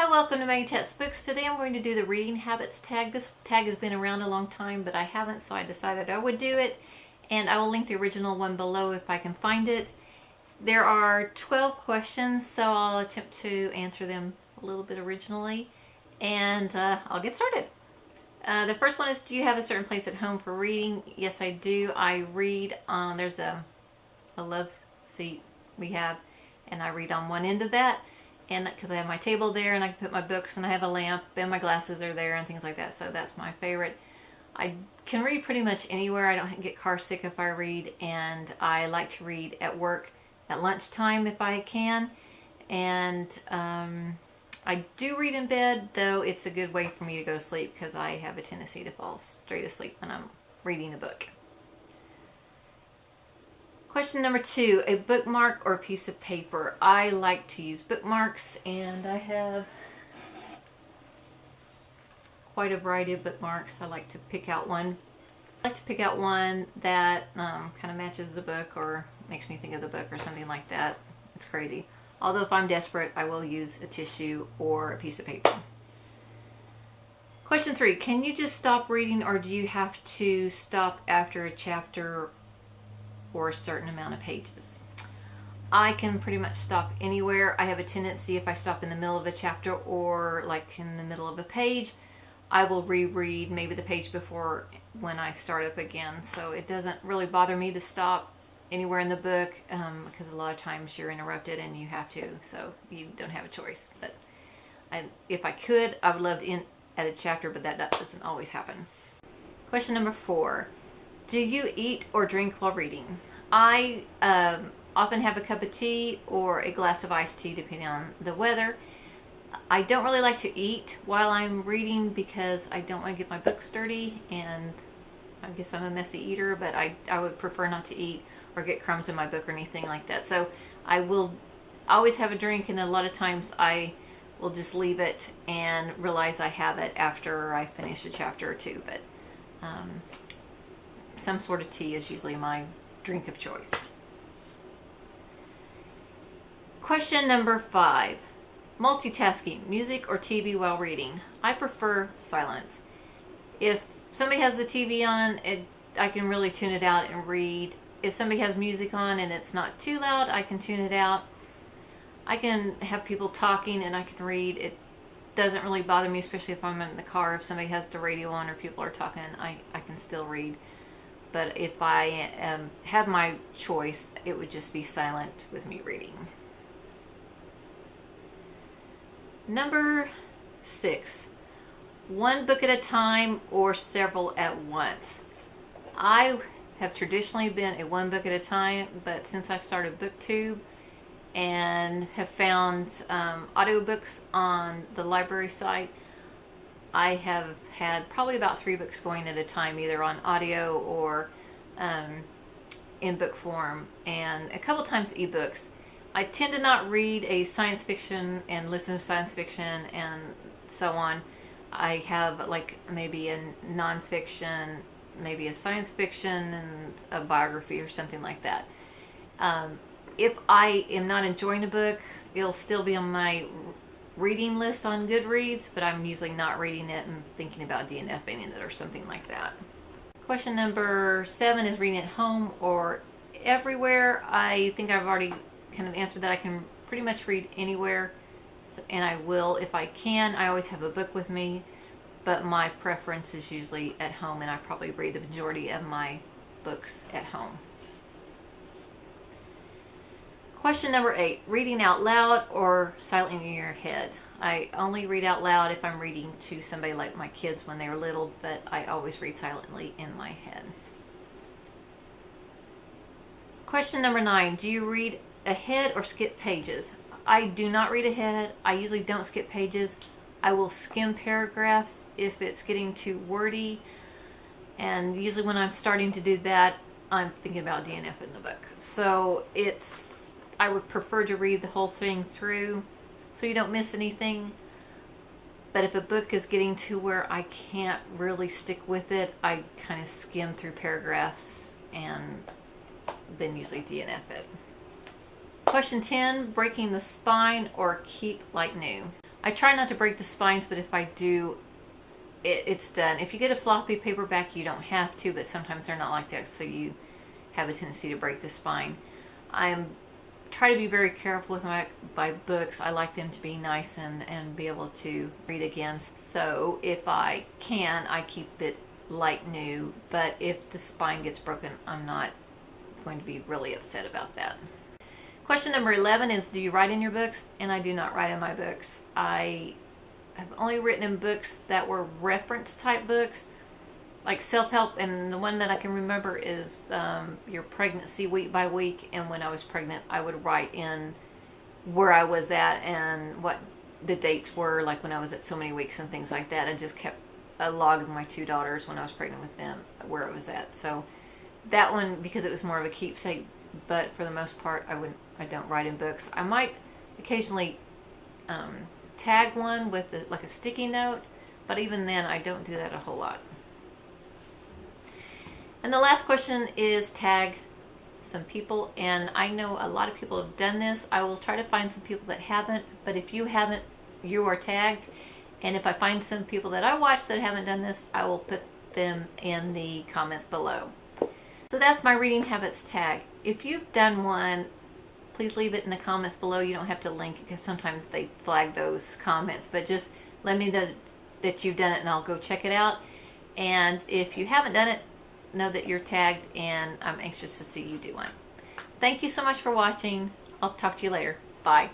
Hi, welcome to Maggie Chats Books. Today I'm going to do the reading habits tag. This tag has been around a long time, but I haven't, so I decided I would do it. And I will link the original one below if I can find it. There are 12 questions, so I'll attempt to answer them a little bit originally. And I'll get started. The first one is, do you have a certain place at home for reading? Yes, I do. I read on, there's a love seat we have, and I read on one end of that. And because I have my table there and I can put my books and I have a lamp and my glasses are there and things like that, so that's my favorite. I can read pretty much anywhere. I don't get car sick if I read, and I like to read at work at lunchtime if I can. And I do read in bed, though it's a good way for me to go to sleep because I have a tendency to fall straight asleep when I'm reading a book. Question number 2, a bookmark or a piece of paper. I like to use bookmarks, and I have quite a variety of bookmarks. I like to pick out one. I like to pick out one that kind of matches the book or makes me think of the book or something like that. It's crazy. Although if I'm desperate, I will use a tissue or a piece of paper. Question 3, can you just stop reading, or do you have to stop after a chapter or a certain amount of pages? I can pretty much stop anywhere. I have a tendency, if I stop in the middle of a chapter or like in the middle of a page, I will reread maybe the page before when I start up again. So it doesn't really bother me to stop anywhere in the book because a lot of times you're interrupted and you have to, so you don't have a choice. But if I could, I would love to end at a chapter, but that doesn't always happen. Question number 4. Do you eat or drink while reading? I often have a cup of tea or a glass of iced tea depending on the weather. I don't really like to eat while I'm reading because I don't want to get my books dirty, and I guess I'm a messy eater, but I would prefer not to eat or get crumbs in my book or anything like that. So I will always have a drink, and a lot of times I will just leave it and realize I have it after I finish a chapter or two. But some sort of tea is usually my drink of choice. Question number 5. Multitasking, music or TV while reading? I prefer silence. If somebody has the TV on, I can really tune it out and read. If somebody has music on and it's not too loud, I can tune it out. I can have people talking and I can read. It doesn't really bother me, especially if I'm in the car. If somebody has the radio on or people are talking, I can still read. But if I have my choice, it would just be silent with me reading. Number 6, one book at a time or several at once. I have traditionally been a one book at a time, but since I've started BookTube and have found audiobooks on the library site, I have had probably about 3 books going at a time, either on audio or in book form, and a couple times ebooks. I tend to not read a science fiction and listen to science fiction and so on. I have like maybe a nonfiction, maybe a science fiction and a biography or something like that. If I am not enjoying a book, it'll still be on my reading list on Goodreads, but I'm usually not reading it and thinking about DNFing it or something like that. Question number 7 is reading at home or everywhere. I think I've already kind of answered that. I can pretty much read anywhere, and I will if I can. I always have a book with me, but my preference is usually at home, and I probably read the majority of my books at home. Question number 8, reading out loud or silently in your head? I only read out loud if I'm reading to somebody like my kids when they were little, but I always read silently in my head. Question number 9, do you read ahead or skip pages? I do not read ahead. I usually don't skip pages. I will skim paragraphs if it's getting too wordy, and usually when I'm starting to do that, I'm thinking about DNFing the book. So I would prefer to read the whole thing through so you don't miss anything. But if a book is getting to where I can't really stick with it, I kind of skim through paragraphs and then usually DNF it. Question 10, breaking the spine or keep like new? I try not to break the spines, but if I do, it's done. If you get a floppy paperback, you don't have to, but sometimes they're not like that, so you have a tendency to break the spine. I'm try to be very careful with my books. I like them to be nice and be able to read again. So if I can, I keep it like new, but if the spine gets broken, I'm not going to be really upset about that. Question number 11 is, do you write in your books? And I do not write in my books. I have only written in books that were reference type books, like self-help, and the one that I can remember is your pregnancy week by week. And when I was pregnant, I would write in where I was at and what the dates were, like when I was at so many weeks and things like that, and just kept a log of my 2 daughters when I was pregnant with them, where I was at. So that one, because it was more of a keepsake, but for the most part, I don't write in books. I might occasionally tag one with like a sticky note, but even then I don't do that a whole lot. And the last question is tag some people, and I know a lot of people have done this. I will try to find some people that haven't, but if you haven't, you are tagged. And if I find some people that I watch that haven't done this, I will put them in the comments below. So that's my reading habits tag. If you've done one, please leave it in the comments below. You don't have to link it because sometimes they flag those comments, but just let me know that you've done it and I'll go check it out. And if you haven't done it, know that you're tagged, and I'm anxious to see you do one. Thank you so much for watching. I'll talk to you later. Bye.